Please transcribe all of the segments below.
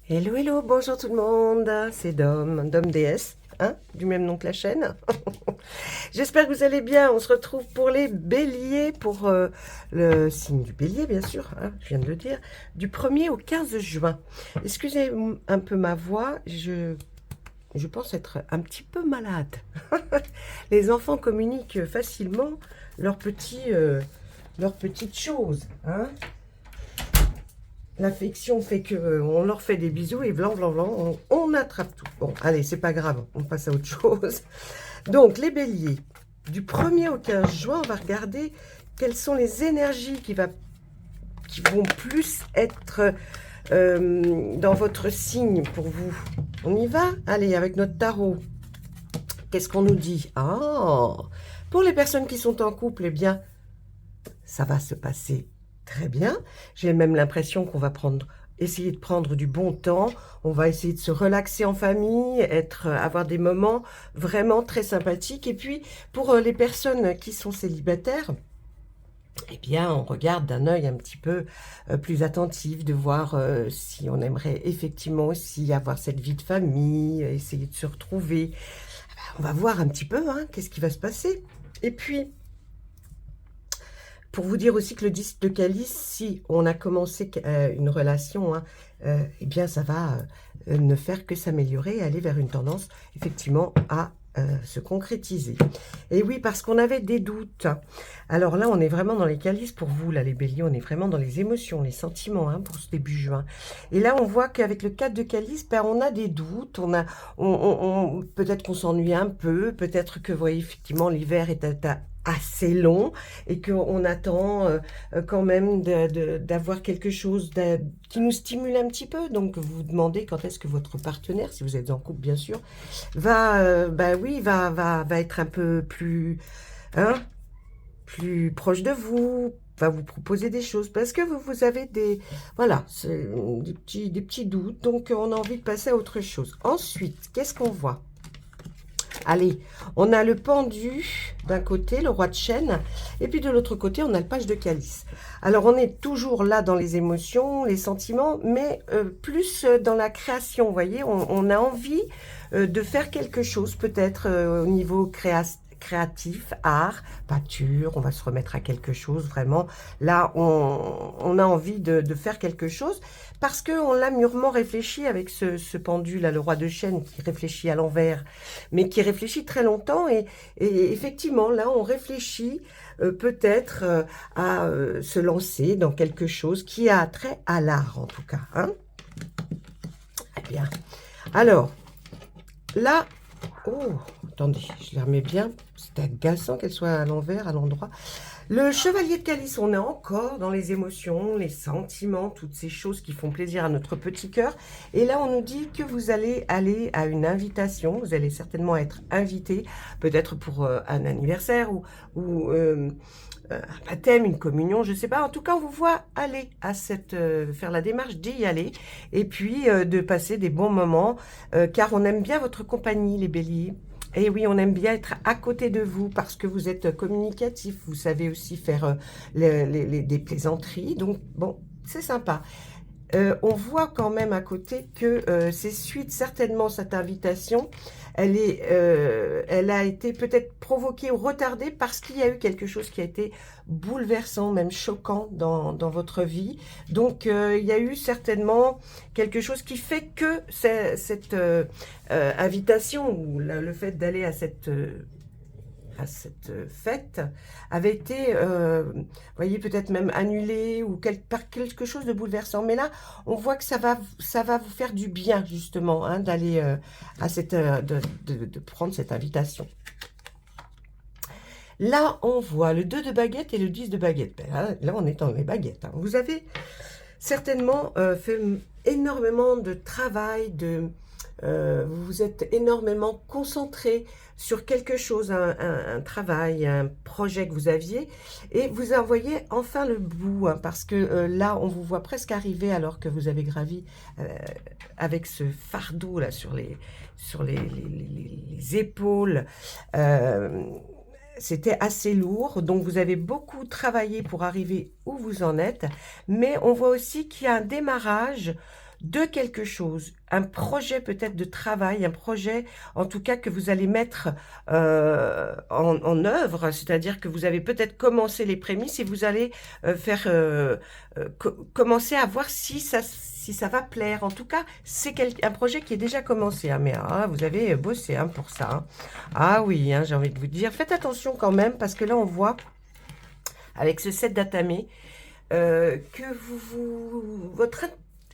Hello, hello, bonjour tout le monde, c'est Dom DS, hein, du même nom que la chaîne. J'espère que vous allez bien, on se retrouve pour les béliers, pour le signe du bélier bien sûr, hein, je viens de le dire, du 1er au 15 juin. Excusez un peu ma voix, je pense être un petit peu malade. Les enfants communiquent facilement leurs petites choses, hein. L'affection fait que on leur fait des bisous et blanc, blanc, blanc, on attrape tout. Bon, allez, c'est pas grave, on passe à autre chose. Donc, les béliers, du 1er au 15 juin, on va regarder quelles sont les énergies qui vont plus être dans votre signe pour vous. On y va? Allez, avec notre tarot. Qu'est-ce qu'on nous dit? Ah, pour les personnes qui sont en couple, eh bien, ça va se passer très bien. J'ai même l'impression qu'on va essayer de prendre du bon temps. On va essayer de se relaxer en famille, avoir des moments vraiment très sympathiques. Et puis, pour les personnes qui sont célibataires, eh bien, on regarde d'un œil un petit peu plus attentif, de voir si on aimerait effectivement aussi avoir cette vie de famille, essayer de se retrouver. On va voir un petit peu, hein, qu'est-ce qui va se passer. Et puis, pour vous dire aussi que le 10 de calice, si on a commencé une relation, hein, eh bien ça va ne faire que s'améliorer et aller vers une tendance effectivement à se concrétiser. Et oui, parce qu'on avait des doutes. Alors là, on est vraiment dans les calices pour vous, là les béliers, on est vraiment dans les émotions, les sentiments, hein, pour ce début juin. Et là, on voit qu'avec le 4 de calice, ben, on a des doutes, peut-être qu'on s'ennuie un peu, peut-être que, vous voyez, effectivement, l'hiver est assez long et qu'on attend quand même d'avoir quelque chose qui nous stimule un petit peu. Donc, vous vous demandez quand est-ce que votre partenaire, si vous êtes en couple bien sûr, va être un peu plus, hein, plus proche de vous, va vous proposer des choses parce que vous avez voilà, des petits doutes. Donc, on a envie de passer à autre chose. Ensuite, qu'est-ce qu'on voit? Allez, on a le pendu d'un côté, le roi de chêne, et puis de l'autre côté, on a le page de calice. Alors, on est toujours là dans les émotions, les sentiments, mais plus dans la création, vous voyez, on a envie de faire quelque chose, peut-être au niveau créatif, art, peinture, on va se remettre à quelque chose, vraiment. Là, on a envie de faire quelque chose, parce qu'on l'a mûrement réfléchi avec ce pendu, là, le roi de chêne, qui réfléchit à l'envers, mais qui réfléchit très longtemps. Et effectivement, là, on réfléchit peut-être à se lancer dans quelque chose qui a trait à l'art, en tout cas. Hein. Eh bien, alors, là, oh, attendez, je la remets bien. C'est agaçant qu'elle soit à l'envers, à l'endroit. Le chevalier de calice, on est encore dans les émotions, les sentiments, toutes ces choses qui font plaisir à notre petit cœur. Et là, on nous dit que vous allez aller à une invitation. Vous allez certainement être invité, peut-être pour un anniversaire ou un baptême, une communion, je ne sais pas. En tout cas, on vous voit aller à faire la démarche d'y aller et puis de passer des bons moments, car on aime bien votre compagnie, les béliers. Et oui, on aime bien être à côté de vous parce que vous êtes communicatif. Vous savez aussi faire des plaisanteries. Donc, bon, c'est sympa. On voit quand même à côté que c'est suite certainement cette invitation, elle a été peut-être provoquée ou retardée parce qu'il y a eu quelque chose qui a été bouleversant, même choquant dans votre vie. Donc il y a eu certainement quelque chose qui fait que cette invitation ou le fait d'aller à cette fête avait été, voyez, peut-être même annulée ou par quelque chose de bouleversant. Mais là, on voit que ça va vous faire du bien, justement, hein, d'aller de prendre cette invitation. Là, on voit le 2 de baguette et le 10 de baguette. Ben, là, on est dans les baguettes. Hein. Vous avez certainement fait énormément de travail, vous vous êtes énormément concentré sur quelque chose, un travail, un projet que vous aviez, et vous en voyez enfin le bout, hein, parce que là, on vous voit presque arriver alors que vous avez gravi avec ce fardeau là sur les épaules. C'était assez lourd, donc vous avez beaucoup travaillé pour arriver où vous en êtes, mais on voit aussi qu'il y a un démarrage de quelque chose, un projet peut-être de travail, un projet en tout cas que vous allez mettre en œuvre, c'est-à-dire que vous avez peut-être commencé les prémices et vous allez commencer à voir si ça va plaire. En tout cas, c'est un projet qui est déjà commencé, hein, mais vous avez bossé pour ça. Hein. Ah oui, hein, j'ai envie de vous dire, faites attention quand même, parce que là on voit, avec ce 7 d'atamé, que votre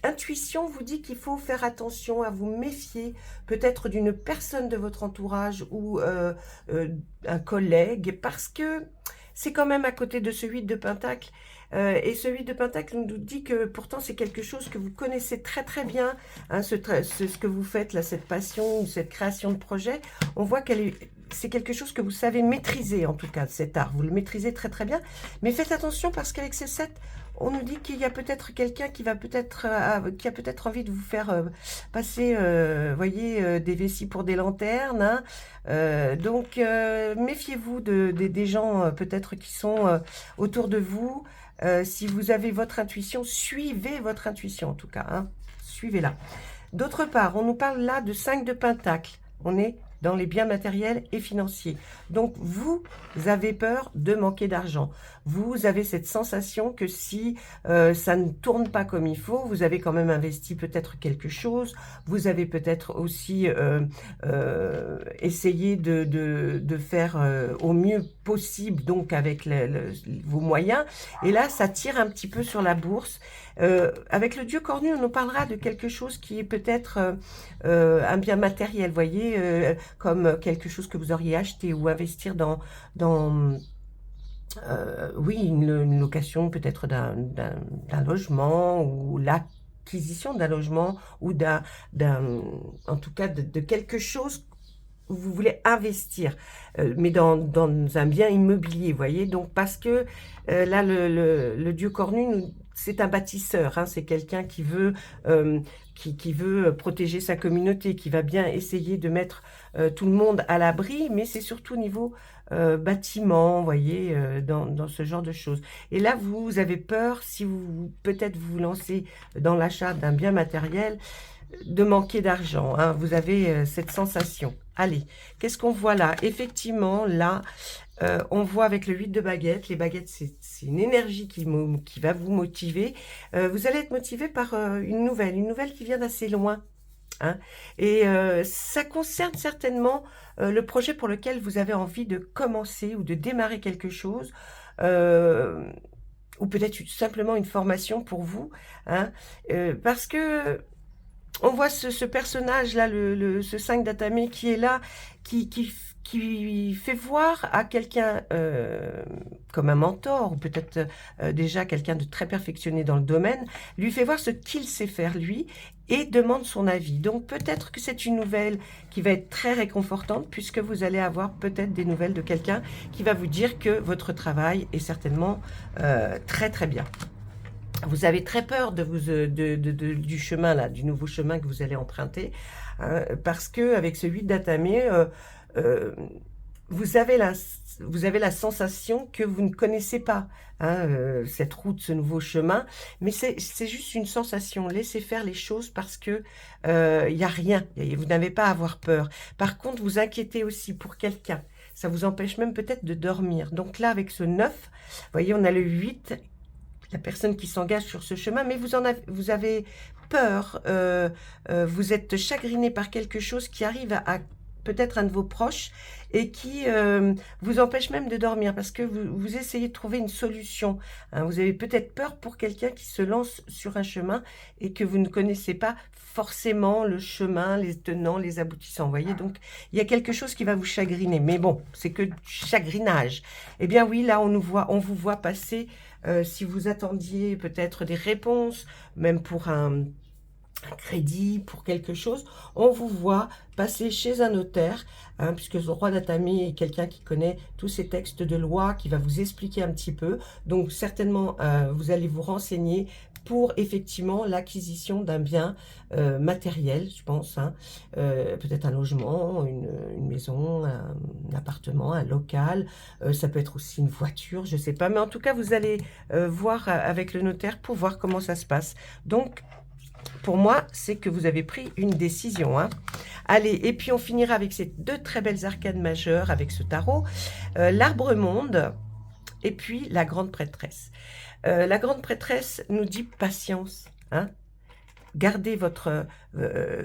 intuition vous dit qu'il faut faire attention à vous méfier peut-être d'une personne de votre entourage ou un collègue, parce que c'est quand même à côté de ce 8 de Pentacle. Et ce 8 de Pentacle nous dit que pourtant c'est quelque chose que vous connaissez très très bien, hein, ce que vous faites là, cette passion ou cette création de projet. On voit c'est quelque chose que vous savez maîtriser, en tout cas, cet art. Vous le maîtrisez très très bien. Mais faites attention parce qu'avec ces 7, on nous dit qu'il y a peut-être quelqu'un qui a peut-être envie de vous faire passer, voyez, des vessies pour des lanternes. Hein. Donc, méfiez-vous des gens peut-être qui sont autour de vous. Si vous avez votre intuition, suivez votre intuition en tout cas. Hein. Suivez-la. D'autre part, on nous parle là de 5 de Pentacle. On est dans les biens matériels et financiers. Donc, vous avez peur de manquer d'argent. Vous avez cette sensation que si ça ne tourne pas comme il faut, vous avez quand même investi peut-être quelque chose. Vous avez peut-être aussi essayé de faire au mieux possible, donc avec vos moyens. Et là, ça tire un petit peu sur la bourse. Avec le dieu cornu, on nous parlera de quelque chose qui est peut-être un bien matériel, vous voyez, comme quelque chose que vous auriez acheté ou investir dans oui, une location peut-être d'un logement ou l'acquisition d'un logement ou en tout cas de quelque chose où vous voulez investir, mais dans un bien immobilier, vous voyez. Donc, parce que là, le dieu cornu, c'est un bâtisseur, hein, c'est quelqu'un qui veut protéger sa communauté, qui va bien essayer de mettre tout le monde à l'abri, mais c'est surtout au niveau bâtiment, vous voyez, dans ce genre de choses. Et là, vous avez peur, si peut-être vous lancez dans l'achat d'un bien matériel, de manquer d'argent. Hein. Vous avez cette sensation. Allez, qu'est-ce qu'on voit là? Effectivement, là, on voit avec le 8 de baguettes. Les baguettes, c'est une énergie qui va vous motiver. Vous allez être motivé par une nouvelle qui vient d'assez loin. Hein. Et ça concerne certainement le projet pour lequel vous avez envie de commencer ou de démarrer quelque chose. Ou peut-être simplement une formation pour vous. Hein. Parce que on voit ce personnage-là, ce 5 d'Atamé qui est là, qui fait voir à quelqu'un comme un mentor, ou peut-être déjà quelqu'un de très perfectionné dans le domaine, lui fait voir ce qu'il sait faire lui, et demande son avis. Donc peut-être que c'est une nouvelle qui va être très réconfortante, puisque vous allez avoir peut-être des nouvelles de quelqu'un qui va vous dire que votre travail est certainement très très bien. Vous avez très peur du chemin, là, du nouveau chemin que vous allez emprunter, hein, parce que avec ce 8 d'Atamé, vous avez la sensation que vous ne connaissez pas hein, cette route, ce nouveau chemin, mais c'est juste une sensation. Laissez faire les choses parce que il n'y a rien, vous n'avez pas à avoir peur. Par contre, vous inquiétez aussi pour quelqu'un. Ça vous empêche même peut-être de dormir. Donc là, avec ce 9, vous voyez, on a le 8, la personne qui s'engage sur ce chemin, mais vous avez peur, vous êtes chagriné par quelque chose qui arrive à peut-être un de vos proches et qui vous empêche même de dormir parce que vous essayez de trouver une solution. Hein. Vous avez peut-être peur pour quelqu'un qui se lance sur un chemin et que vous ne connaissez pas forcément le chemin, les tenants, les aboutissants. Vous voyez, donc il y a quelque chose qui va vous chagriner. Mais bon, c'est que du chagrinage. Eh bien oui, là on vous voit passer, si vous attendiez peut-être des réponses, même pour un crédit, pour quelque chose, on vous voit passer chez un notaire, hein, puisque le roi d'Atamé est quelqu'un qui connaît tous ces textes de loi, qui va vous expliquer un petit peu. Donc certainement, vous allez vous renseigner pour effectivement l'acquisition d'un bien matériel, je pense, hein, peut-être un logement, une maison, un appartement, un local, ça peut être aussi une voiture, je sais pas, mais en tout cas, vous allez voir avec le notaire pour voir comment ça se passe. Donc, pour moi, c'est que vous avez pris une décision. Hein. Allez, et puis on finira avec ces deux très belles arcades majeures avec ce tarot. L'Arbre-Monde et puis la Grande Prêtresse. La Grande Prêtresse nous dit patience. Hein. Gardez votre...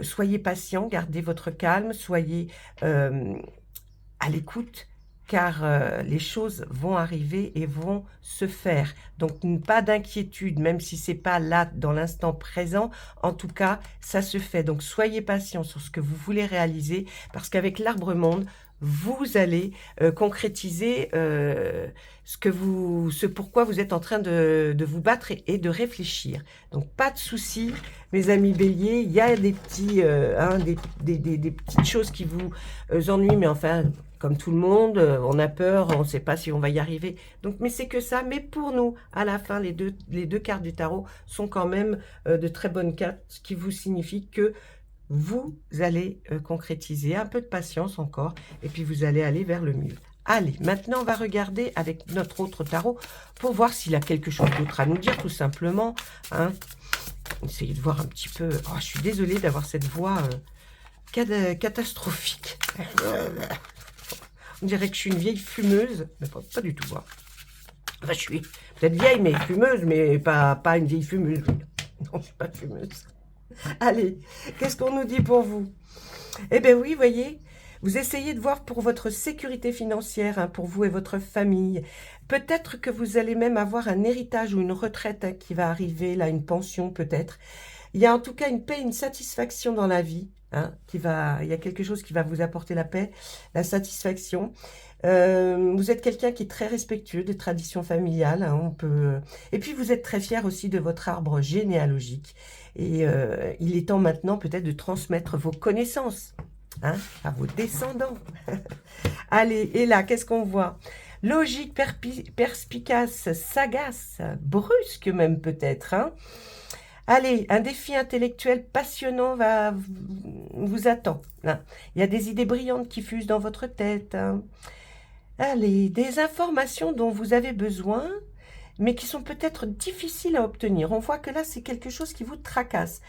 soyez patient, gardez votre calme, soyez à l'écoute, car les choses vont arriver et vont se faire. Donc, pas d'inquiétude, même si c'est pas là dans l'instant présent. En tout cas, ça se fait. Donc, soyez patient sur ce que vous voulez réaliser, parce qu'avec l'Arbre-Monde, vous allez concrétiser ce pourquoi vous êtes en train de vous battre et de réfléchir. Donc, pas de soucis, mes amis béliers. Il y a des petits, des petites choses qui vous ennuient, mais enfin... Comme tout le monde, on a peur, on ne sait pas si on va y arriver. Donc, mais c'est que ça. Mais pour nous, à la fin, les deux cartes du tarot sont quand même de très bonnes cartes, ce qui vous signifie que vous allez concrétiser. Un peu de patience encore, et puis vous allez aller vers le mieux. Allez, maintenant, on va regarder avec notre autre tarot pour voir s'il a quelque chose d'autre à nous dire, tout simplement. Hein. Essayez de voir un petit peu... Oh, je suis désolée d'avoir cette voix catastrophique. On dirait que je suis une vieille fumeuse, mais pas du tout. Hein. Enfin, je suis peut-être vieille, mais fumeuse, mais pas une vieille fumeuse. Non, je ne suis pas fumeuse. Allez, qu'est-ce qu'on nous dit pour vous? Eh bien oui, voyez, vous essayez de voir pour votre sécurité financière, hein, pour vous et votre famille. Peut-être que vous allez même avoir un héritage ou une retraite hein, qui va arriver, là, une pension peut-être. Il y a en tout cas une paix, une satisfaction dans la vie. Hein, il y a quelque chose qui va vous apporter la paix, la satisfaction. Vous êtes quelqu'un qui est très respectueux des traditions familiales. Hein, et puis, vous êtes très fier aussi de votre arbre généalogique. Et il est temps maintenant peut-être de transmettre vos connaissances hein, à vos descendants. Allez, et là, qu'est-ce qu'on voit? Logique, perspicace, sagace, brusque même peut-être. Hein. Allez, un défi intellectuel passionnant vous attend. Hein. Il y a des idées brillantes qui fusent dans votre tête. Hein. Allez, des informations dont vous avez besoin, mais qui sont peut-être difficiles à obtenir. On voit que là, c'est quelque chose qui vous tracasse.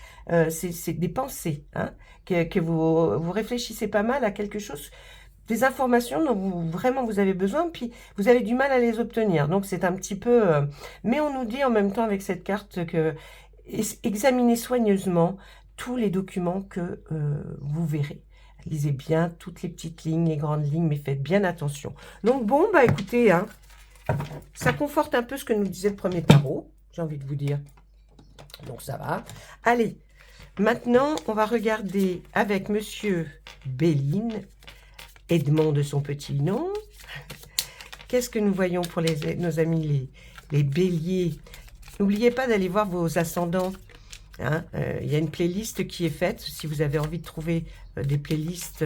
C'est des pensées, hein, que vous réfléchissez pas mal à quelque chose, des informations dont vraiment vous avez besoin, puis vous avez du mal à les obtenir. Donc, c'est un petit peu... mais on nous dit en même temps avec cette carte que... Examinez soigneusement tous les documents que vous verrez. Lisez bien toutes les petites lignes, les grandes lignes, mais faites bien attention. Donc bon, bah écoutez, hein, ça conforte un peu ce que nous disait le premier tarot, j'ai envie de vous dire. Donc ça va. Allez, maintenant, on va regarder avec Monsieur Béline, Edmond de son petit nom. Qu'est-ce que nous voyons pour nos amis les béliers? N'oubliez pas d'aller voir vos ascendants. Hein. Y a une playlist qui est faite. Si vous avez envie de trouver des playlists,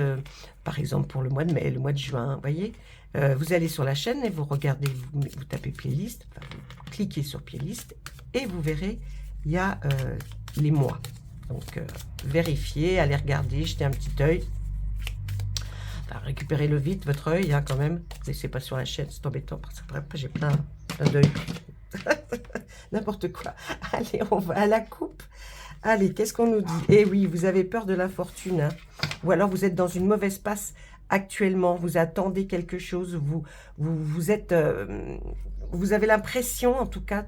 par exemple pour le mois de mai, le mois de juin, voyez, vous allez sur la chaîne et vous regardez, vous tapez playlist, enfin, vous cliquez sur playlist et vous verrez, il y a les mois. Donc, vérifiez, allez regarder, jetez un petit œil. Enfin, récupérez-le vite, votre œil, hein, quand même. Ne laissez pas sur la chaîne, c'est embêtant, parce que après, j'ai plein d'œils. N'importe quoi. Allez, on va à la coupe. Allez, qu'est-ce qu'on nous dit? Eh oui, vous avez peur de l'infortune. Hein. Ou alors vous êtes dans une mauvaise passe actuellement. Vous attendez quelque chose. Vous êtes... vous avez l'impression, en tout cas,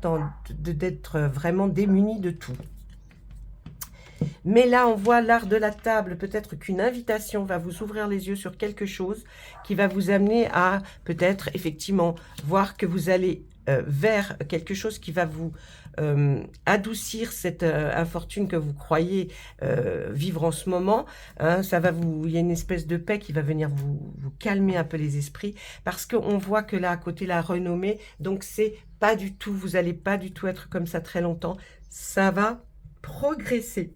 d'être vraiment démuni de tout. Mais là, on voit l'art de la table. Peut-être qu'une invitation va vous ouvrir les yeux sur quelque chose qui va vous amener à peut-être, effectivement, voir que vous allez... vers quelque chose qui va vous adoucir cette infortune que vous croyez vivre en ce moment. Hein, il y a une espèce de paix qui va venir vous calmer un peu les esprits, parce qu'on voit que là, à côté, la renommée, donc c'est pas du tout, vous n'allez pas du tout être comme ça très longtemps. Ça va progresser.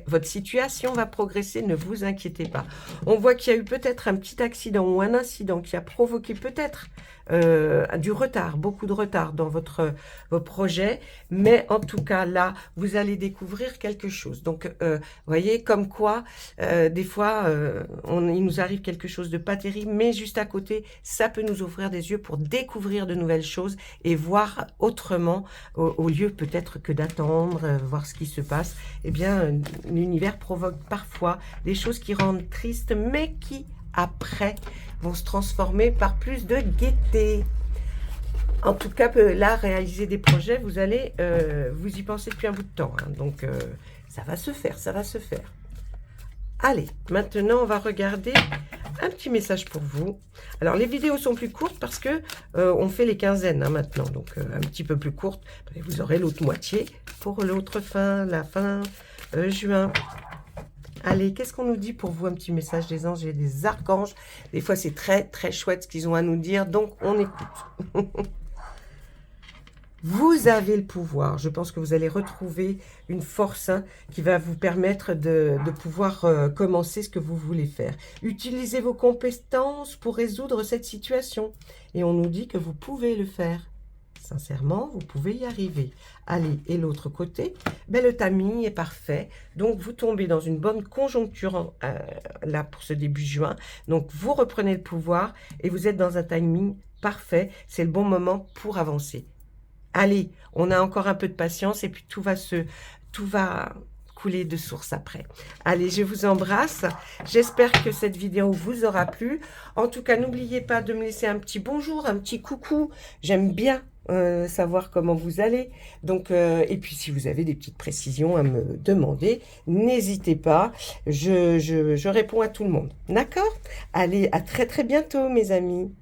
Votre situation va progresser, ne vous inquiétez pas. On voit qu'il y a eu peut-être un petit accident ou un incident qui a provoqué peut-être du retard, beaucoup de retard dans vos projets, mais en tout cas là, vous allez découvrir quelque chose. Donc, vous voyez, comme quoi, des fois, il nous arrive quelque chose de pas terrible, mais juste à côté, ça peut nous ouvrir des yeux pour découvrir de nouvelles choses et voir autrement, au lieu peut-être que d'attendre, voir ce qui se passe. Eh bien, l'univers provoque parfois des choses qui rendent tristes, mais qui, après, vont se transformer par plus de gaieté. En tout cas, là, réaliser des projets, vous allez, vous y pensez depuis un bout de temps. Hein, donc, ça va se faire, ça va se faire. Allez, maintenant, on va regarder un petit message pour vous. Alors, les vidéos sont plus courtes parce que on fait les quinzaines hein, maintenant. Donc, un petit peu plus courte. Et vous aurez l'autre moitié pour l'autre fin, la fin juin. Allez, qu'est-ce qu'on nous dit pour vous? Un petit message des anges et des archanges. Des fois, c'est très, très chouette ce qu'ils ont à nous dire. Donc, on écoute. Vous avez le pouvoir. Je pense que vous allez retrouver une force hein, qui va vous permettre de pouvoir commencer ce que vous voulez faire. Utilisez vos compétences pour résoudre cette situation. Et on nous dit que vous pouvez le faire. Sincèrement, vous pouvez y arriver. Allez, et l'autre côté, ben, le timing est parfait. Donc, vous tombez dans une bonne conjoncture là pour ce début juin. Donc, vous reprenez le pouvoir et vous êtes dans un timing parfait. C'est le bon moment pour avancer. Allez, on a encore un peu de patience et puis tout va couler de source après. Allez, je vous embrasse. J'espère que cette vidéo vous aura plu. En tout cas, n'oubliez pas de me laisser un petit bonjour, un petit coucou. J'aime bien savoir comment vous allez. Donc, et puis si vous avez des petites précisions à me demander, n'hésitez pas. Je réponds à tout le monde. D'accord? Allez, à très très bientôt, mes amis.